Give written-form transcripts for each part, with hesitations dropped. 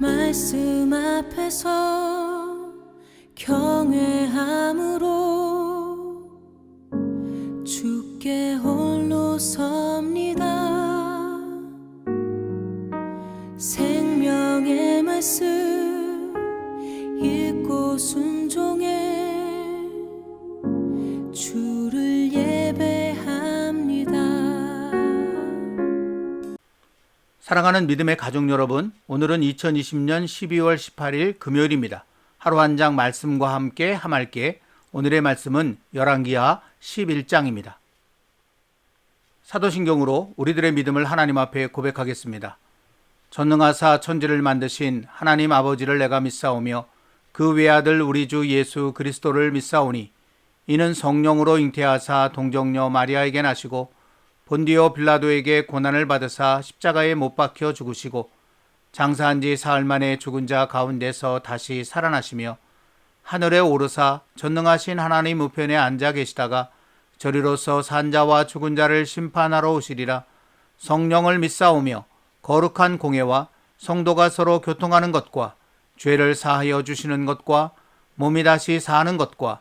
말씀 앞에서 경외함으로 주께 홀로 섭니다. 생명의 말씀 읽고 순종해 주를 예배합니다. 사랑하는 믿음의 가족 여러분, 오늘은 2020년 12월 18일 금요일입니다. 하루 한 장 말씀과 함께 함할게. 오늘의 말씀은 열왕기하 11장입니다. 사도신경으로 우리들의 믿음을 하나님 앞에 고백하겠습니다. 전능하사 천지를 만드신 하나님 아버지를 내가 믿사오며 그 외아들 우리 주 예수 그리스도를 믿사오니 이는 성령으로 잉태하사 동정녀 마리아에게 나시고 본디오 빌라도에게 고난을 받으사 십자가에 못 박혀 죽으시고 장사한 지 사흘 만에 죽은 자 가운데서 다시 살아나시며 하늘에 오르사 전능하신 하나님 우편에 앉아 계시다가 저리로서 산자와 죽은 자를 심판하러 오시리라. 성령을 믿사오며 거룩한 공예와 성도가 서로 교통하는 것과 죄를 사하여 주시는 것과 몸이 다시 사는 것과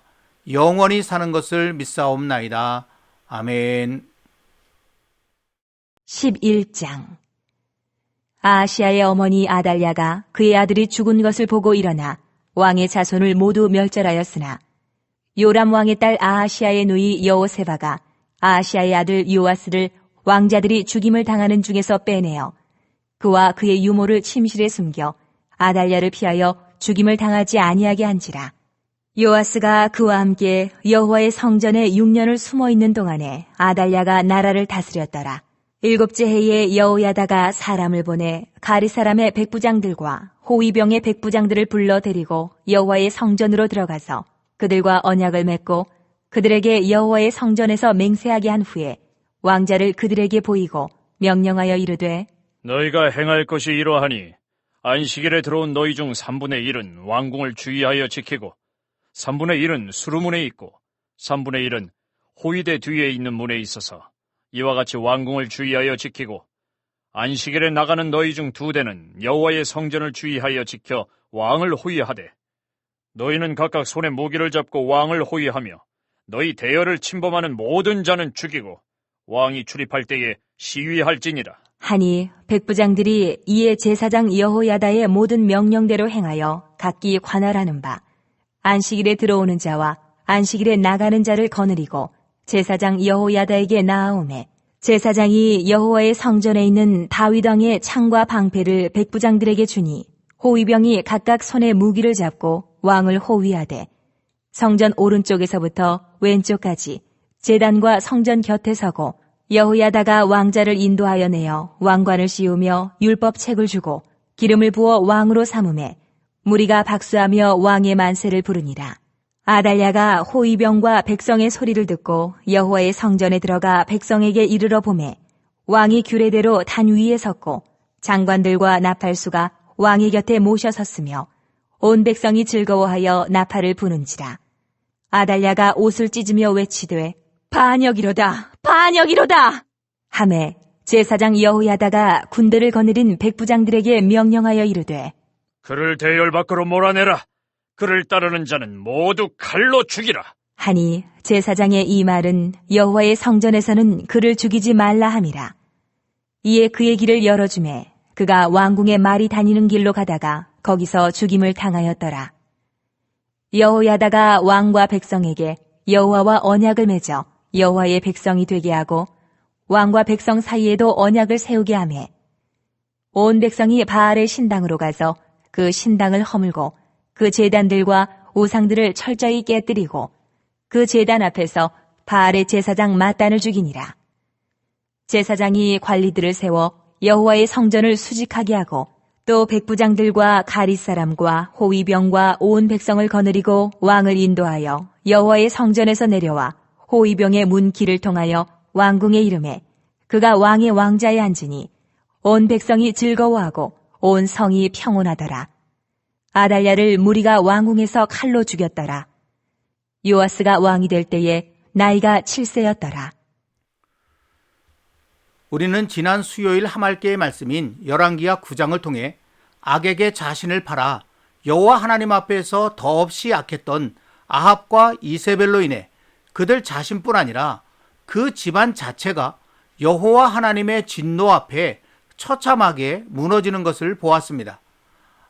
영원히 사는 것을 믿사옵나이다. 아멘. 11장. 아하시아의 어머니 아달랴가 그의 아들이 죽은 것을 보고 일어나 왕의 자손을 모두 멸절하였으나 요람 왕의 딸 아하시아의 누이 여호세바가 아하시아의 아들 요아스를 왕자들이 죽임을 당하는 중에서 빼내어 그와 그의 유모를 침실에 숨겨 아달랴를 피하여 죽임을 당하지 아니하게 한지라. 요아스가 그와 함께 여호와의 성전에 6년을 숨어 있는 동안에 아달랴가 나라를 다스렸더라. 7째 해에 여호야다가 사람을 보내 가리 사람의 백부장들과 호위병의 백부장들을 불러 데리고 여호와의 성전으로 들어가서 그들과 언약을 맺고 그들에게 여호와의 성전에서 맹세하게 한 후에 왕자를 그들에게 보이고 명령하여 이르되 너희가 행할 것이 이러하니 안식일에 들어온 너희 중 3분의 1은 왕궁을 주의하여 지키고 3분의 1은 수루문에 있고 3분의 1은 호위대 뒤에 있는 문에 있어서 이와 같이 왕궁을 주의하여 지키고 안식일에 나가는 너희 중 2대는 여호와의 성전을 주의하여 지켜 왕을 호위하되 너희는 각각 손에 무기를 잡고 왕을 호위하며 너희 대열을 침범하는 모든 자는 죽이고 왕이 출입할 때에 시위할지니라. 하니 백부장들이 이에 제사장 여호야다의 모든 명령대로 행하여 각기 관할하는 바 안식일에 들어오는 자와 안식일에 나가는 자를 거느리고 제사장 여호야다에게 나아오매 제사장이 여호와의 성전에 있는 다윗 왕의 창과 방패를 백부장들에게 주니 호위병이 각각 손에 무기를 잡고 왕을 호위하되 성전 오른쪽에서부터 왼쪽까지 제단과 성전 곁에 서고 여호야다가 왕자를 인도하여 내어 왕관을 씌우며 율법책을 주고 기름을 부어 왕으로 삼음에 무리가 박수하며 왕의 만세를 부르니라. 아달랴가 호위병과 백성의 소리를 듣고 여호와의 성전에 들어가 백성에게 이르러 보매 왕이 규례대로 단 위에 섰고 장관들과 나팔수가 왕의 곁에 모셔 섰으며 온 백성이 즐거워하여 나팔을 부는지라. 아달랴가 옷을 찢으며 외치되 반역이로다 반역이로다 하매 제사장 여호야다가 군대를 거느린 백부장들에게 명령하여 이르되 그를 대열 밖으로 몰아내라. 그를 따르는 자는 모두 칼로 죽이라. 하니 제사장의 이 말은 여호와의 성전에서는 그를 죽이지 말라 함이라. 이에 그의 길을 열어주매 그가 왕궁의 말이 다니는 길로 가다가 거기서 죽임을 당하였더라. 여호야다가 왕과 백성에게 여호와와 언약을 맺어 여호와의 백성이 되게 하고 왕과 백성 사이에도 언약을 세우게 하매 온 백성이 바알의 신당으로 가서 그 신당을 허물고 그 제단들과 우상들을 철저히 깨뜨리고 그 제단 앞에서 바알의 제사장 마단을 죽이니라. 제사장이 관리들을 세워 여호와의 성전을 수직하게 하고 또 백부장들과 가릿 사람과 호위병과 온 백성을 거느리고 왕을 인도하여 여호와의 성전에서 내려와 호위병의 문 길을 통하여 왕궁에 이르매 그가 왕의 왕자에 앉으니 온 백성이 즐거워하고 온 성이 평온하더라. 아달랴를 무리가 왕궁에서 칼로 죽였더라. 요아스가 왕이 될 때에 나이가 7세였더라. 우리는 지난 수요일 함할께의 말씀인 열왕기하 9장을 통해 악에게 자신을 팔아 여호와 하나님 앞에서 더없이 악했던 아합과 이세벨로 인해 그들 자신뿐 아니라 그 집안 자체가 여호와 하나님의 진노 앞에 처참하게 무너지는 것을 보았습니다.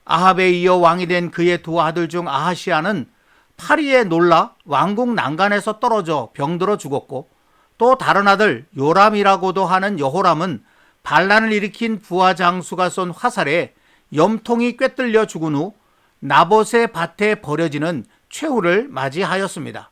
아합에 이어 왕이 된 그의 두 아들 중 아하시아는 파리에 놀라 왕궁 난간에서 떨어져 병들어 죽었고, 또 다른 아들 요람이라고도 하는 여호람은 반란을 일으킨 부하 장수가 쏜 화살에 염통이 꿰뚫려 죽은 후 나봇의 밭에 버려지는 최후를 맞이하였습니다.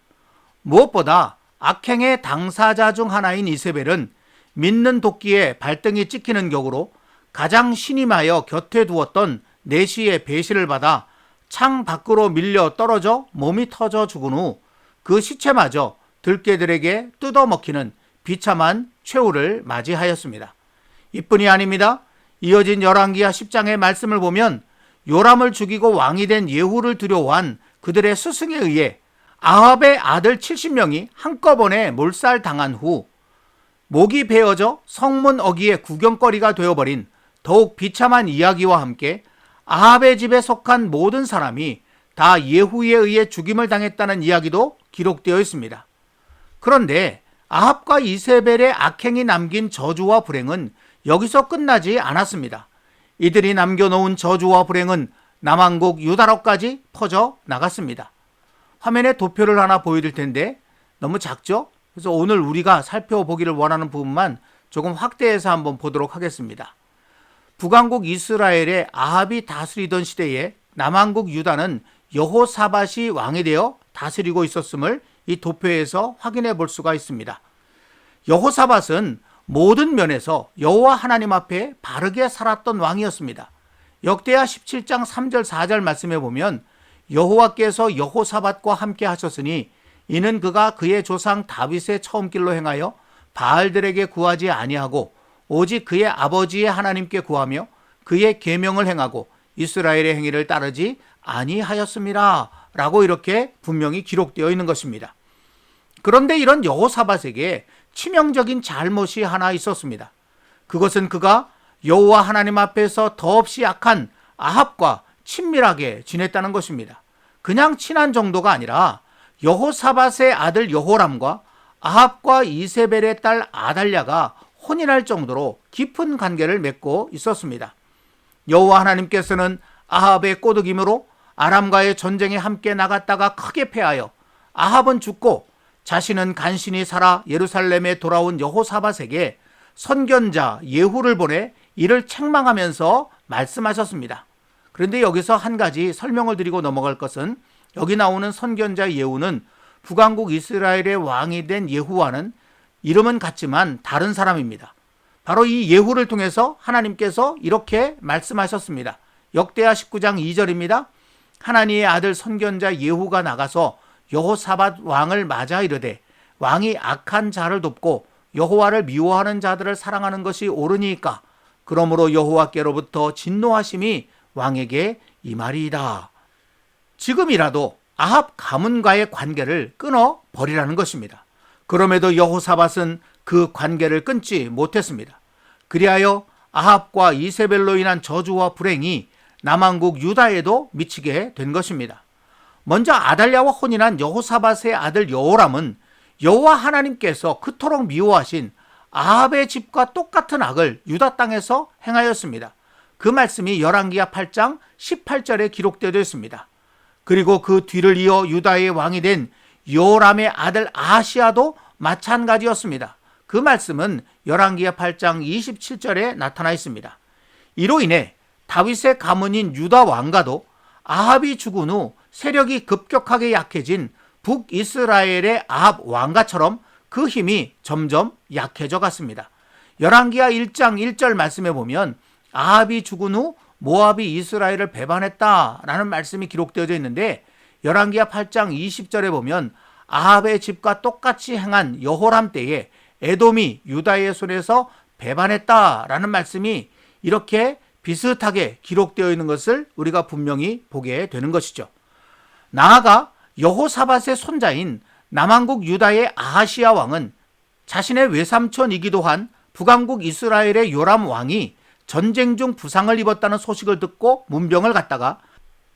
무엇보다 악행의 당사자 중 하나인 이세벨은 믿는 도끼에 발등이 찍히는 격으로 가장 신임하여 곁에 두었던 내시의 배신을 받아 창 밖으로 밀려 떨어져 몸이 터져 죽은 후 그 시체마저 들개들에게 뜯어먹히는 비참한 최후를 맞이하였습니다. 이뿐이 아닙니다. 이어진 열왕기하 10장의 말씀을 보면 요람을 죽이고 왕이 된 예후를 두려워한 그들의 스승에 의해 아합의 아들 70명이 한꺼번에 몰살당한 후 목이 베어져 성문 어귀의 구경거리가 되어버린 더욱 비참한 이야기와 함께 아합의 집에 속한 모든 사람이 다 예후에 의해 죽임을 당했다는 이야기도 기록되어 있습니다. 그런데 아합과 이세벨의 악행이 남긴 저주와 불행은 여기서 끝나지 않았습니다. 이들이 남겨놓은 저주와 불행은 남한국 유다로까지 퍼져 나갔습니다. 화면에 도표를 하나 보여드릴 텐데 너무 작죠? 그래서 오늘 우리가 살펴보기를 원하는 부분만 조금 확대해서 한번 보도록 하겠습니다. 북왕국 이스라엘의 아합이 다스리던 시대에 남왕국 유다는 여호사밧이 왕이 되어 다스리고 있었음을 이 도표에서 확인해 볼 수가 있습니다. 여호사밧은 모든 면에서 여호와 하나님 앞에 바르게 살았던 왕이었습니다. 역대하 17장 3절 4절 말씀에 보면 여호와께서 여호사밧과 함께 하셨으니 이는 그가 그의 조상 다윗의 처음 길로 행하여 바알들에게 구하지 아니하고 오직 그의 아버지의 하나님께 구하며 그의 계명을 행하고 이스라엘의 행위를 따르지 아니하였습니다. 라고 이렇게 분명히 기록되어 있는 것입니다. 그런데 이런 여호사밧에게 치명적인 잘못이 하나 있었습니다. 그것은 그가 여호와 하나님 앞에서 더없이 악한 아합과 친밀하게 지냈다는 것입니다. 그냥 친한 정도가 아니라 여호사밧의 아들 여호람과 아합과 이세벨의 딸 아달랴가 혼인할 정도로 깊은 관계를 맺고 있었습니다. 여호와 하나님께서는 아합의 꼬드김으로 아람과의 전쟁에 함께 나갔다가 크게 패하여 아합은 죽고 자신은 간신히 살아 예루살렘에 돌아온 여호사밧에게 선견자 예후를 보내 이를 책망하면서 말씀하셨습니다. 그런데 여기서 한 가지 설명을 드리고 넘어갈 것은 여기 나오는 선견자 예후는 북왕국 이스라엘의 왕이 된 예후와는 이름은 같지만 다른 사람입니다. 바로 이 예후를 통해서 하나님께서 이렇게 말씀하셨습니다. 역대하 19장 2절입니다. 하나님의 아들 선견자 예후가 나가서 여호사밧 왕을 맞아 이르되 왕이 악한 자를 돕고 여호와를 미워하는 자들을 사랑하는 것이 옳으니까 그러므로 여호와께로부터 진노하심이 왕에게 임하리이다. 지금이라도 아합 가문과의 관계를 끊어 버리라는 것입니다. 그럼에도 여호사밧은 그 관계를 끊지 못했습니다. 그리하여 아합과 이세벨로 인한 저주와 불행이 남왕국 유다에도 미치게 된 것입니다. 먼저 아달랴와 혼인한 여호사밧의 아들 여호람은 여호와 하나님께서 그토록 미워하신 아합의 집과 똑같은 악을 유다 땅에서 행하였습니다. 그 말씀이 열왕기하 8장 18절에 기록되어 있습니다. 그리고 그 뒤를 이어 유다의 왕이 된 여호람의 아들 아하시아도 마찬가지였습니다. 그 말씀은 열왕기하 8장 27절에 나타나 있습니다. 이로 인해 다윗의 가문인 유다 왕가도 아합이 죽은 후 세력이 급격하게 약해진 북이스라엘의 아합 왕가처럼 그 힘이 점점 약해져 갔습니다. 열왕기하 1장 1절 말씀에 보면 아합이 죽은 후 모압이 이스라엘을 배반했다라는 말씀이 기록되어져 있는데 열왕기하 8장 20절에 보면 아합의 집과 똑같이 행한 여호람 때에 에돔이 유다의 손에서 배반했다라는 말씀이 이렇게 비슷하게 기록되어 있는 것을 우리가 분명히 보게 되는 것이죠. 나아가 여호사밧의 손자인 남왕국 유다의 아하시아 왕은 자신의 외삼촌이기도 한 북왕국 이스라엘의 요람 왕이 전쟁 중 부상을 입었다는 소식을 듣고 문병을 갔다가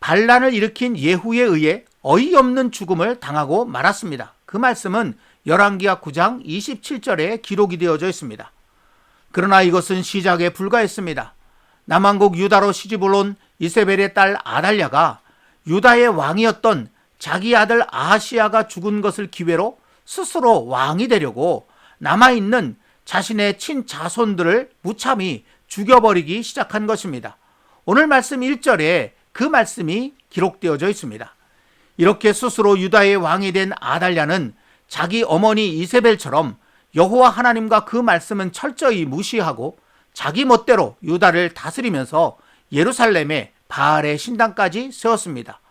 반란을 일으킨 예후에 의해 어이없는 죽음을 당하고 말았습니다. 그 말씀은 열왕기하 9장 27절에 기록이 되어져 있습니다. 그러나 이것은 시작에 불과했습니다. 남왕국 유다로 시집을 온 이세벨의 딸 아달랴가 유다의 왕이었던 자기 아들 아하시야가 죽은 것을 기회로 스스로 왕이 되려고 남아있는 자신의 친자손들을 무참히 죽여버리기 시작한 것입니다. 오늘 말씀 1절에 그 말씀이 기록되어져 있습니다. 이렇게 스스로 유다의 왕이 된 아달랴는 자기 어머니 이세벨처럼 여호와 하나님과 그 말씀은 철저히 무시하고 자기 멋대로 유다를 다스리면서 예루살렘에 바알의 신당까지 세웠습니다.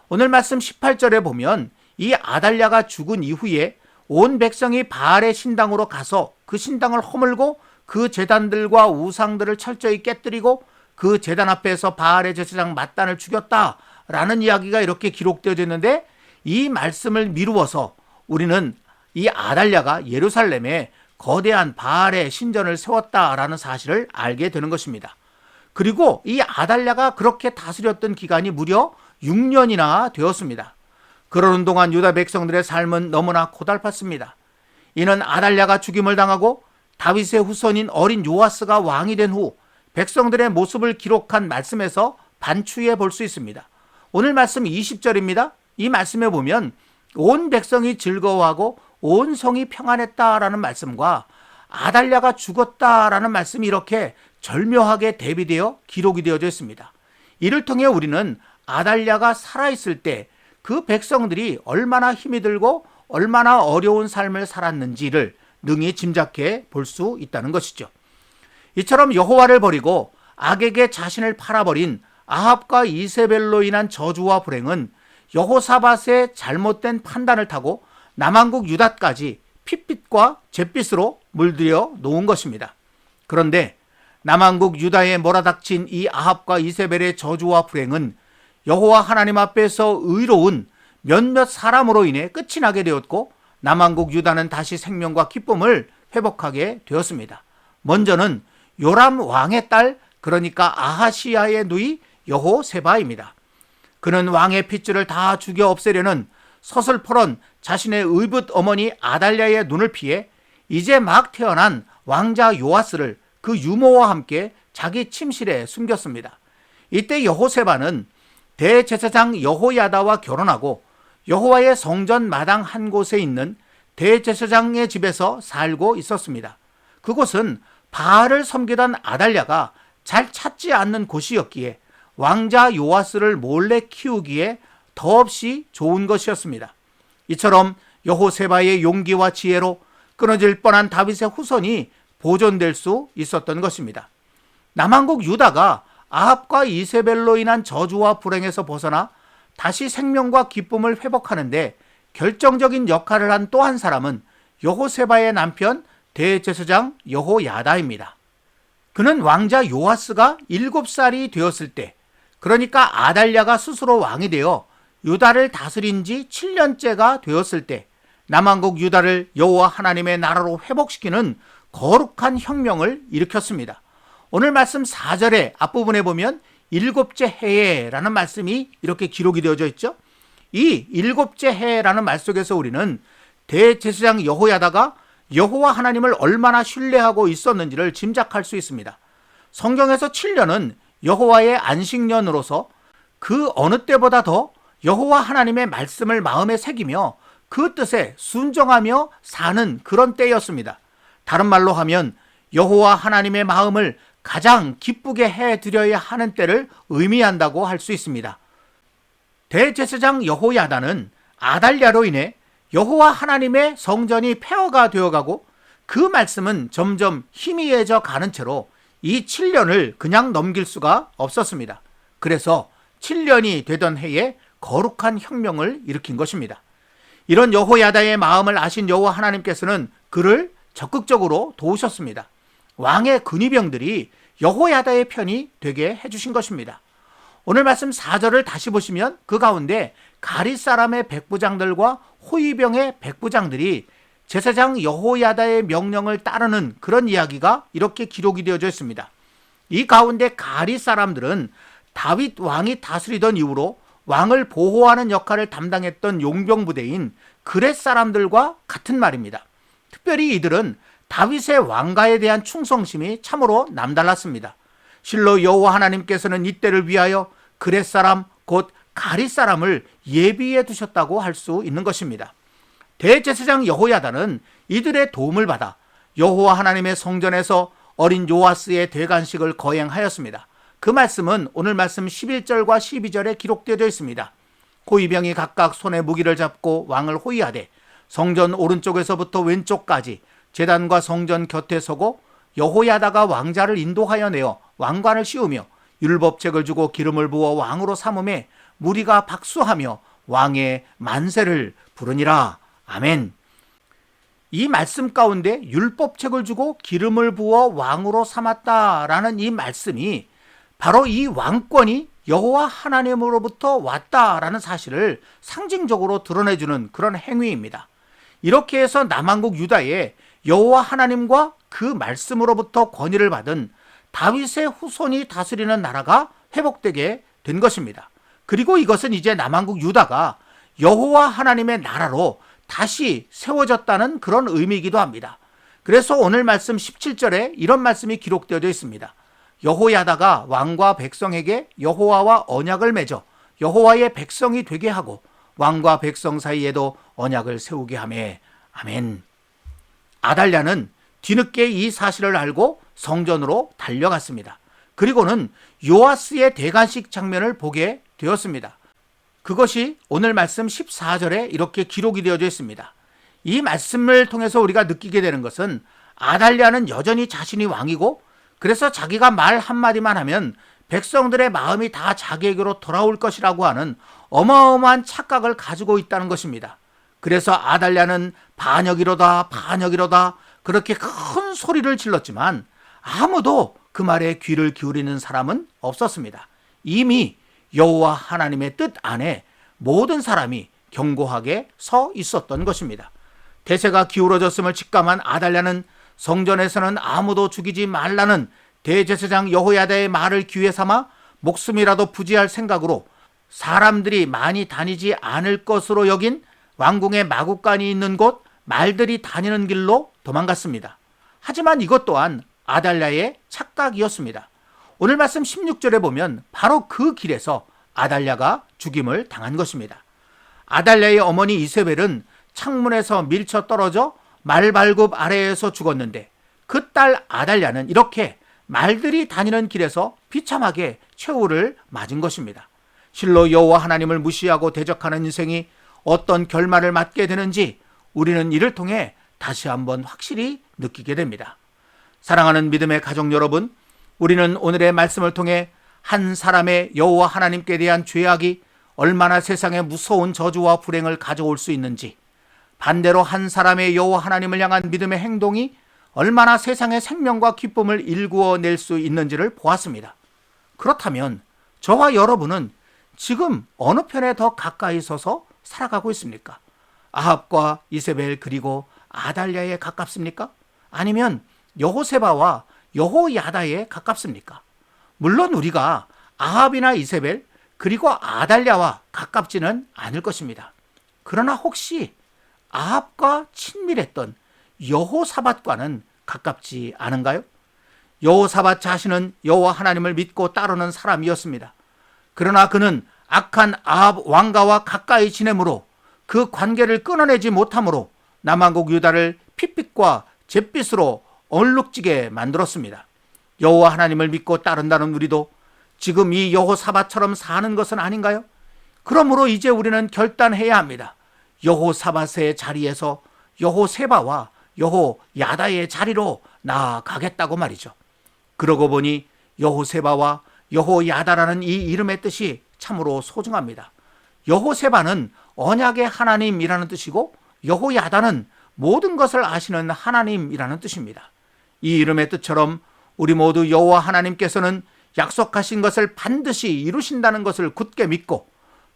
오늘 말씀 18절에 보면 이 아달랴가 죽은 이후에 온 백성이 바알의 신당으로 가서 그 신당을 허물고 그 제단들과 우상들을 철저히 깨뜨리고 그 제단 앞에서 바알의 제사장 맏단을 죽였다라는 이야기가 이렇게 기록되어져 있는데, 이 말씀을 미루어서 우리는 이 아달랴가 예루살렘에 거대한 바알의 신전을 세웠다라는 사실을 알게 되는 것입니다. 그리고 이 아달랴가 그렇게 다스렸던 기간이 무려 6년이나 되었습니다. 그러는 동안 유다 백성들의 삶은 너무나 고달팠습니다. 이는 아달랴가 죽임을 당하고 다윗의 후손인 어린 요아스가 왕이 된 후 백성들의 모습을 기록한 말씀에서 반추해 볼 수 있습니다. 오늘 말씀 20절입니다. 이 말씀에 보면 온 백성이 즐거워하고 온 성이 평안했다라는 말씀과 아달랴가 죽었다라는 말씀이 이렇게 절묘하게 대비되어 기록이 되어져 있습니다. 이를 통해 우리는 아달랴가 살아있을 때 그 백성들이 얼마나 힘이 들고 얼마나 어려운 삶을 살았는지를 능히 짐작해 볼 수 있다는 것이죠. 이처럼 여호와를 버리고 악에게 자신을 팔아버린 아합과 이세벨로 인한 저주와 불행은 여호사밧의 잘못된 판단을 타고 남왕국 유다까지 핏빛과 잿빛으로 물들여 놓은 것입니다. 그런데 남왕국 유다에 몰아닥친 이 아합과 이세벨의 저주와 불행은 여호와 하나님 앞에서 의로운 몇몇 사람으로 인해 끝이 나게 되었고 남왕국 유다는 다시 생명과 기쁨을 회복하게 되었습니다. 먼저는 요람 왕의 딸, 그러니까 아하시야의 누이 여호세바입니다. 그는 왕의 핏줄을 다 죽여 없애려는 서슬퍼런 자신의 의붓 어머니 아달랴의 눈을 피해 이제 막 태어난 왕자 요아스를 그 유모와 함께 자기 침실에 숨겼습니다. 이때 여호세바는 대제사장 여호야다와 결혼하고 여호와의 성전 마당 한 곳에 있는 대제사장의 집에서 살고 있었습니다. 그곳은 바알을 섬기던 아달랴가 잘 찾지 않는 곳이었기에 왕자 요아스를 몰래 키우기에 더없이 좋은 것이었습니다. 이처럼 여호세바의 용기와 지혜로 끊어질 뻔한 다윗의 후손이 보존될 수 있었던 것입니다. 남왕국 유다가 아합과 이세벨로 인한 저주와 불행에서 벗어나 다시 생명과 기쁨을 회복하는데 결정적인 역할을 한 또 한 사람은 여호세바의 남편 대제사장 여호야다입니다. 그는 왕자 요아스가 7살이 되었을 때, 그러니까 아달랴가 스스로 왕이 되어 유다를 다스린 지 7년째가 되었을 때 남왕국 유다를 여호와 하나님의 나라로 회복시키는 거룩한 혁명을 일으켰습니다. 오늘 말씀 4절의 앞부분에 보면 7째 해에라는 말씀이 이렇게 기록이 되어져 있죠. 이 7째 해라는 말 속에서 우리는 대제사장 여호야다가 여호와 하나님을 얼마나 신뢰하고 있었는지를 짐작할 수 있습니다. 성경에서 7년은 여호와의 안식년으로서 그 어느 때보다 더 여호와 하나님의 말씀을 마음에 새기며 그 뜻에 순종하며 사는 그런 때였습니다. 다른 말로 하면 여호와 하나님의 마음을 가장 기쁘게 해드려야 하는 때를 의미한다고 할 수 있습니다. 대제사장 여호야다는 아달랴로 인해 여호와 하나님의 성전이 폐허가 되어가고 그 말씀은 점점 희미해져 가는 채로 이 7년을 그냥 넘길 수가 없었습니다. 그래서 7년이 되던 해에 거룩한 혁명을 일으킨 것입니다. 이런 여호야다의 마음을 아신 여호와 하나님께서는 그를 적극적으로 도우셨습니다. 왕의 근위병들이 여호야다의 편이 되게 해주신 것입니다. 오늘 말씀 4절을 다시 보시면 그 가운데 가릿 사람의 백부장들과 호위병의 백부장들이 제사장 여호야다의 명령을 따르는 그런 이야기가 이렇게 기록이 되어져 있습니다. 이 가운데 가리 사람들은 다윗 왕이 다스리던 이후로 왕을 보호하는 역할을 담당했던 용병 부대인 그렛 사람들과 같은 말입니다. 특별히 이들은 다윗의 왕가에 대한 충성심이 참으로 남달랐습니다. 실로 여호와 하나님께서는 이때를 위하여 그렛 사람 곧 가리 사람을 예비해 두셨다고 할 수 있는 것입니다. 대제사장 여호야다는 이들의 도움을 받아 여호와 하나님의 성전에서 어린 요아스의 대관식을 거행하였습니다. 그 말씀은 오늘 말씀 11절과 12절에 기록되어 있습니다. 호위병이 각각 손에 무기를 잡고 왕을 호위하되 성전 오른쪽에서부터 왼쪽까지 제단과 성전 곁에 서고 여호야다가 왕자를 인도하여 내어 왕관을 씌우며 율법책을 주고 기름을 부어 왕으로 삼음에 무리가 박수하며 왕의 만세를 부르니라. 아멘. 이 말씀 가운데 율법책을 주고 기름을 부어 왕으로 삼았다라는 이 말씀이 바로 이 왕권이 여호와 하나님으로부터 왔다라는 사실을 상징적으로 드러내주는 그런 행위입니다. 이렇게 해서 남한국 유다에 여호와 하나님과 그 말씀으로부터 권위를 받은 다윗의 후손이 다스리는 나라가 회복되게 된 것입니다. 그리고 이것은 이제 남한국 유다가 여호와 하나님의 나라로 다시 세워졌다는 그런 의미이기도 합니다. 그래서 오늘 말씀 17절에 이런 말씀이 기록되어 있습니다. 여호야다가 왕과 백성에게 여호와와 언약을 맺어 여호와의 백성이 되게 하고 왕과 백성 사이에도 언약을 세우게 하매. 아멘. 아달랴는 뒤늦게 이 사실을 알고 성전으로 달려갔습니다. 그리고는 요아스의 대관식 장면을 보게 되었습니다. 그것이 오늘 말씀 14절에 이렇게 기록이 되어져 있습니다. 이 말씀을 통해서 우리가 느끼게 되는 것은 아달랴는 여전히 자신이 왕이고 그래서 자기가 말 한마디만 하면 백성들의 마음이 다 자기에게로 돌아올 것이라고 하는 어마어마한 착각을 가지고 있다는 것입니다. 그래서 아달랴는 반역이로다 반역이로다 그렇게 큰 소리를 질렀지만 아무도 그 말에 귀를 기울이는 사람은 없었습니다. 이미 여호와 하나님의 뜻 안에 모든 사람이 견고하게 서 있었던 것입니다. 대세가 기울어졌음을 직감한 아달랴는 성전에서는 아무도 죽이지 말라는 대제사장 여호야다의 말을 기회 삼아 목숨이라도 부지할 생각으로 사람들이 많이 다니지 않을 것으로 여긴 왕궁의 마구간이 있는 곳 말들이 다니는 길로 도망갔습니다. 하지만 이것 또한 아달랴의 착각이었습니다. 오늘 말씀 16절에 보면 바로 그 길에서 아달랴가 죽임을 당한 것입니다. 아달랴의 어머니 이세벨은 창문에서 밀쳐 떨어져 말발굽 아래에서 죽었는데 그 딸 아달랴는 이렇게 말들이 다니는 길에서 비참하게 최후를 맞은 것입니다. 실로 여호와 하나님을 무시하고 대적하는 인생이 어떤 결말을 맞게 되는지 우리는 이를 통해 다시 한번 확실히 느끼게 됩니다. 사랑하는 믿음의 가족 여러분, 우리는 오늘의 말씀을 통해 한 사람의 여호와 하나님께 대한 죄악이 얼마나 세상에 무서운 저주와 불행을 가져올 수 있는지, 반대로 한 사람의 여호와 하나님을 향한 믿음의 행동이 얼마나 세상의 생명과 기쁨을 일구어낼 수 있는지를 보았습니다. 그렇다면 저와 여러분은 지금 어느 편에 더 가까이 서서 살아가고 있습니까? 아합과 이세벨 그리고 아달랴에 가깝습니까? 아니면 여호세바와 여호야다에 가깝습니까? 물론 우리가 아합이나 이세벨 그리고 아달랴와 가깝지는 않을 것입니다. 그러나 혹시 아합과 친밀했던 여호사밧과는 가깝지 않은가요? 여호사밧 자신은 여호와 하나님을 믿고 따르는 사람이었습니다. 그러나 그는 악한 아합 왕가와 가까이 지내므로 그 관계를 끊어내지 못함으로 남한국 유다를 핏빛과 잿빛으로 얼룩지게 만들었습니다. 여호와 하나님을 믿고 따른다는 우리도 지금 이 여호사밧처럼 사는 것은 아닌가요? 그러므로 이제 우리는 결단해야 합니다. 여호사밧의 자리에서 여호세바와 여호야다의 자리로 나아가겠다고 말이죠. 그러고 보니 여호세바와 여호야다라는 이 이름의 뜻이 참으로 소중합니다. 여호세바는 언약의 하나님이라는 뜻이고 여호야다는 모든 것을 아시는 하나님이라는 뜻입니다. 이 이름의 뜻처럼 우리 모두 여호와 하나님께서는 약속하신 것을 반드시 이루신다는 것을 굳게 믿고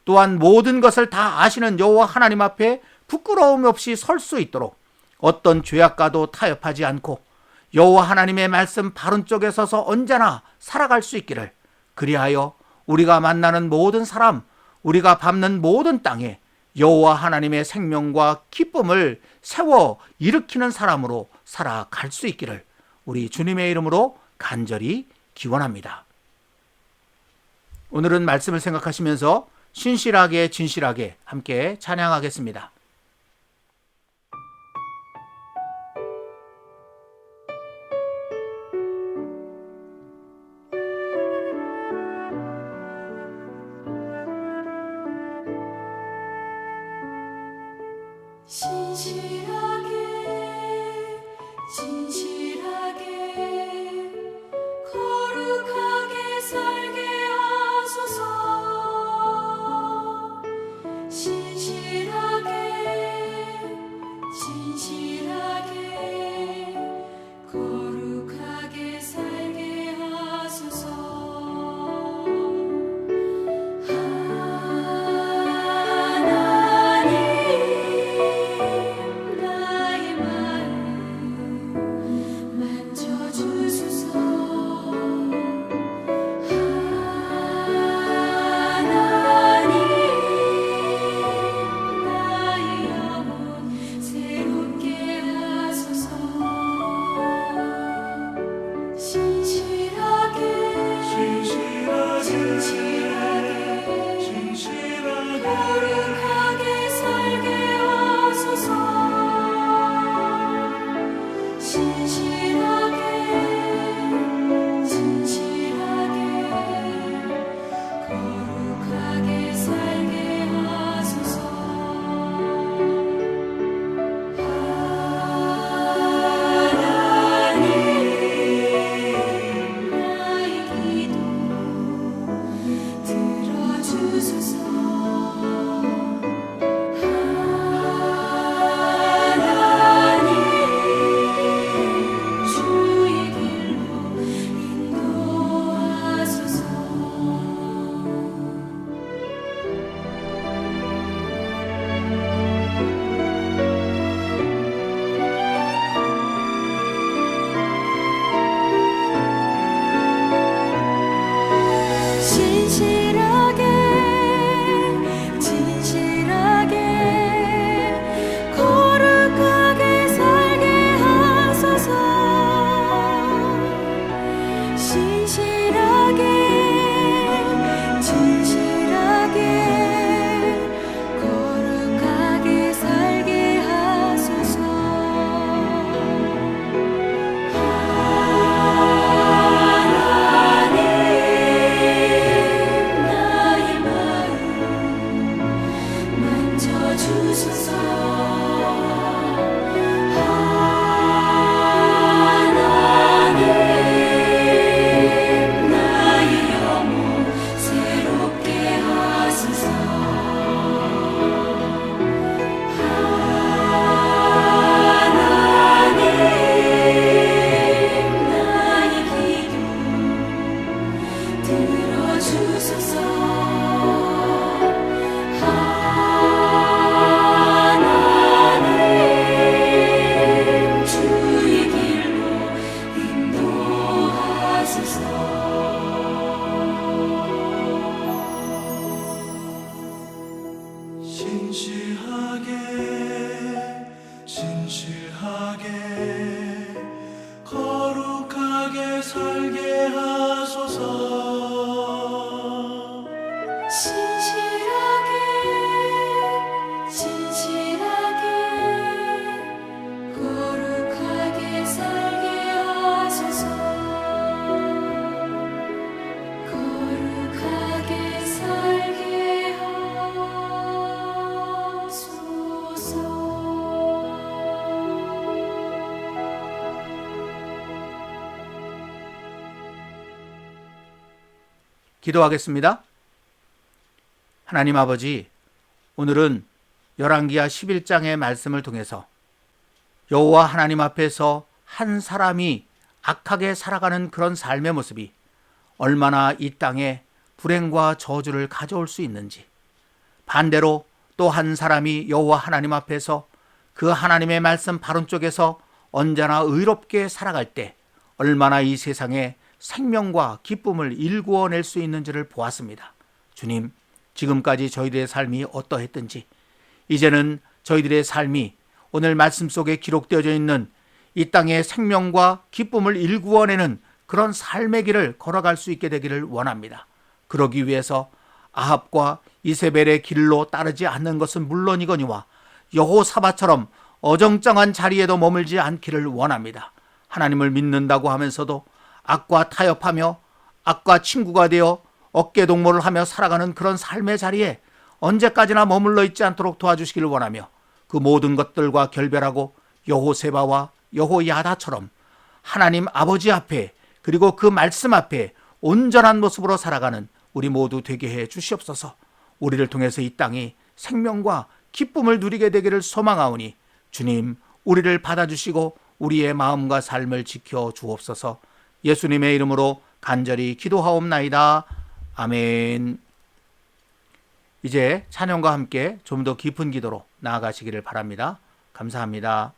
또한 모든 것을 다 아시는 여호와 하나님 앞에 부끄러움 없이 설 수 있도록 어떤 죄악과도 타협하지 않고 여호와 하나님의 말씀 바른 쪽에 서서 언제나 살아갈 수 있기를, 그리하여 우리가 만나는 모든 사람, 우리가 밟는 모든 땅에 여호와 하나님의 생명과 기쁨을 세워 일으키는 사람으로 살아갈 수 있기를 우리 주님의 이름으로 간절히 기원합니다. 오늘은 말씀을 생각하시면서 신실하게 진실하게 함께 찬양하겠습니다. 신실하게 진실하게 거룩하게 살게 하소서. 신실하게 진실하게 거룩하게 살게 하소서. 기도하겠습니다. 하나님 아버지, 오늘은 열왕기하 11장의 말씀을 통해서 여호와 하나님 앞에서 한 사람이 악하게 살아가는 그런 삶의 모습이 얼마나 이 땅에 불행과 저주를 가져올 수 있는지, 반대로 또 한 사람이 여호와 하나님 앞에서 그 하나님의 말씀 바른 쪽에서 언제나 의롭게 살아갈 때 얼마나 이 세상에 생명과 기쁨을 일구어낼 수 있는지를 보았습니다. 주님, 지금까지 저희들의 삶이 어떠했든지 이제는 저희들의 삶이 오늘 말씀 속에 기록되어져 있는 이 땅의 생명과 기쁨을 일구어내는 그런 삶의 길을 걸어갈 수 있게 되기를 원합니다. 그러기 위해서 아합과 이세벨의 길로 따르지 않는 것은 물론이거니와 여호사밧처럼 어정쩡한 자리에도 머물지 않기를 원합니다. 하나님을 믿는다고 하면서도 악과 타협하며 악과 친구가 되어 어깨동무를 하며 살아가는 그런 삶의 자리에 언제까지나 머물러 있지 않도록 도와주시기를 원하며 그 모든 것들과 결별하고 여호세바와 여호야다처럼 하나님 아버지 앞에 그리고 그 말씀 앞에 온전한 모습으로 살아가는 우리 모두 되게 해 주시옵소서. 우리를 통해서 이 땅이 생명과 기쁨을 누리게 되기를 소망하오니 주님, 우리를 받아주시고 우리의 마음과 삶을 지켜 주옵소서. 예수님의 이름으로 간절히 기도하옵나이다. 아멘. 이제 찬양과 함께 좀 더 깊은 기도로 나아가시기를 바랍니다. 감사합니다.